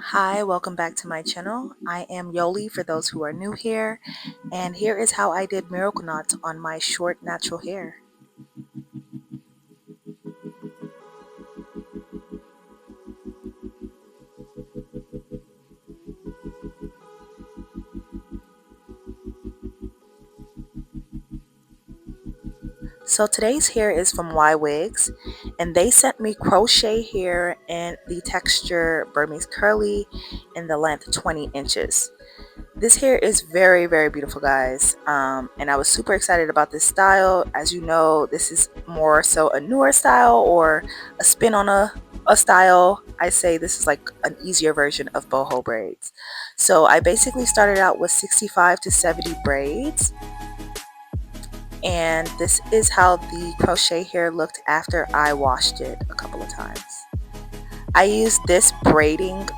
Hi, welcome back to my channel. I am Yoli for those who are new here, and here is how I did miracle knots on my short natural hair. So today's hair is from Ywigs, and they sent me crochet hair in the texture Burmese curly in the length 20 inches. This hair is very, very beautiful, guys, and I was super excited about this style. As you know, this is more so a newer style or a spin on a style. I say this is like an easier version of boho braids. So I basically started out with 65 to 70 braids, and this is how the crochet hair looked after I washed it a couple of times. I used this braiding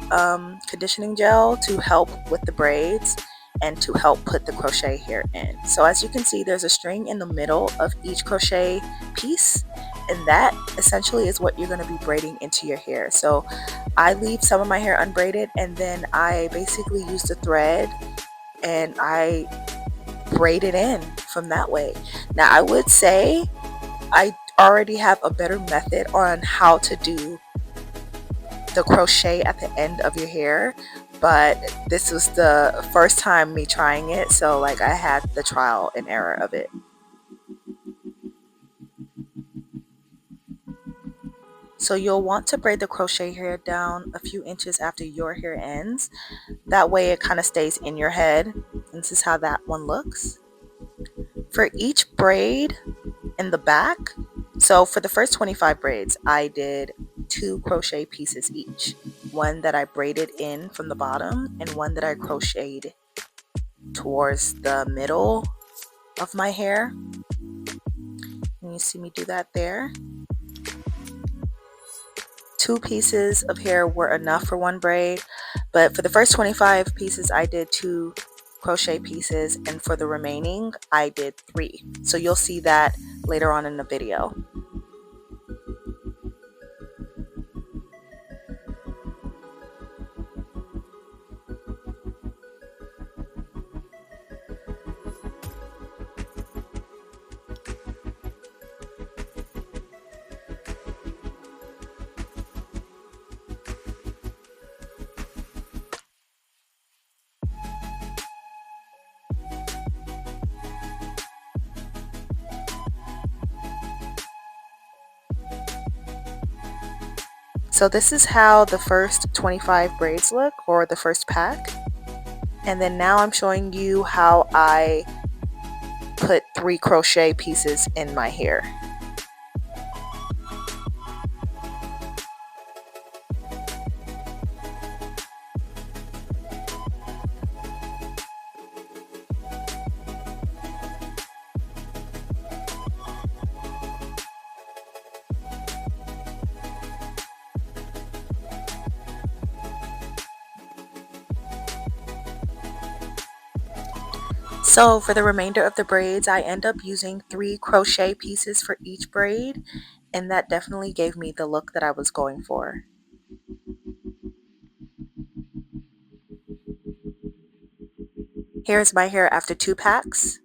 conditioning gel to help with the braids and to help put the crochet hair in. So as you can see, there's a string in the middle of each crochet piece, and that essentially is what you're going to be braiding into your hair. So I leave some of my hair unbraided, and then I basically use the thread and I braid it in from that way. Now I would say I already have a better method on how to do the crochet at the end of your hair, but this was the first time me trying it, so like I had the trial and error of it. So you'll want to braid the crochet hair down a few inches after your hair ends. That way it kind of stays in your head. And this is how that one looks. For each braid in the back, so for the first 25 braids, I did 2 crochet pieces each. One that I braided in from the bottom and one that I crocheted towards the middle of my hair. And you see me do that there. 2 pieces of hair were enough for one braid, but for the first 25 pieces I did 2 crochet pieces, and for the remaining I did 3. So you'll see that later on in the video. So this is how the first 25 braids look, or the first pack. And then now I'm showing you how I put 3 crochet pieces in my hair. So for the remainder of the braids, I end up using 3 crochet pieces for each braid, and that definitely gave me the look that I was going for. Here's my hair after 2 packs.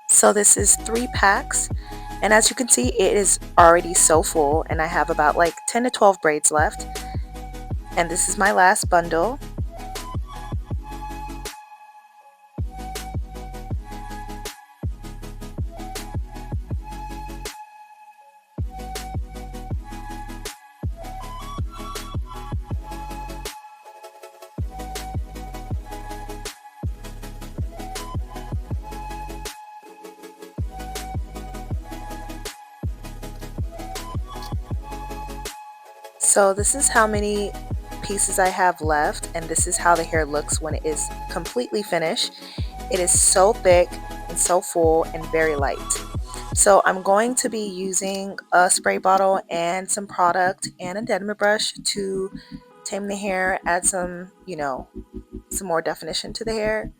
So this is 3 packs, and as you can see, it is already so full, and I have about like 10 to 12 braids left. And this is my last bundle. So this is how many pieces I have left, and this is how the hair looks when it is completely finished. It is so thick and so full and very light. So I'm going to be using a spray bottle and some product and a denim brush to tame the hair, add some, some more definition to the hair.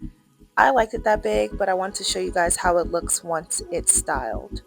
I liked it that big, but I wanted to show you guys how it looks once it's styled.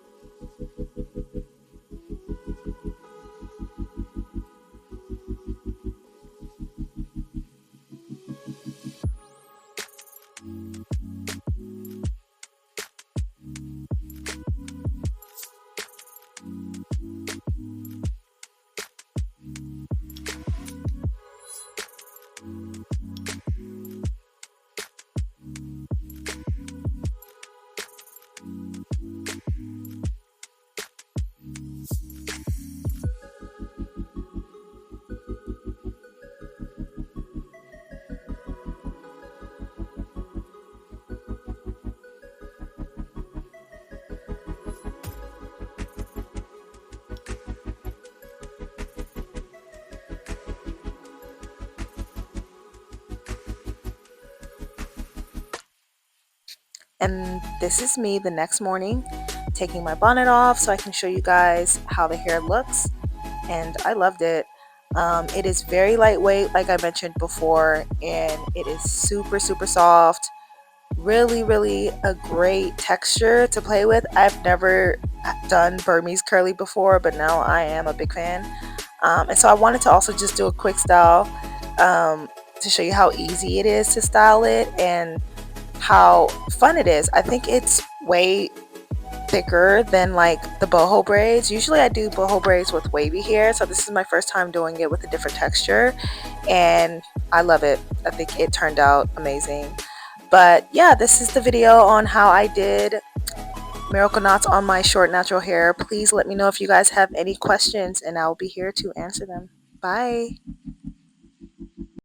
And this is me the next morning taking my bonnet off so I can show you guys how the hair looks, and I loved it. It is very lightweight, like I mentioned before, and it is super soft. Really a great texture to play with. I've never done Burmese curly before, but now I am a big fan. And so I wanted to also just do a quick style to show you how easy it is to style it and how fun it is. I think it's way thicker than like the boho braids. Usually I do boho braids with wavy hair, so this is my first time doing it with a different texture, and I love it. I think it turned out amazing. But yeah, this is the video on how I did miracle knots on my short natural hair. Please let me know if you guys have any questions, and I'll be here to answer them. Bye.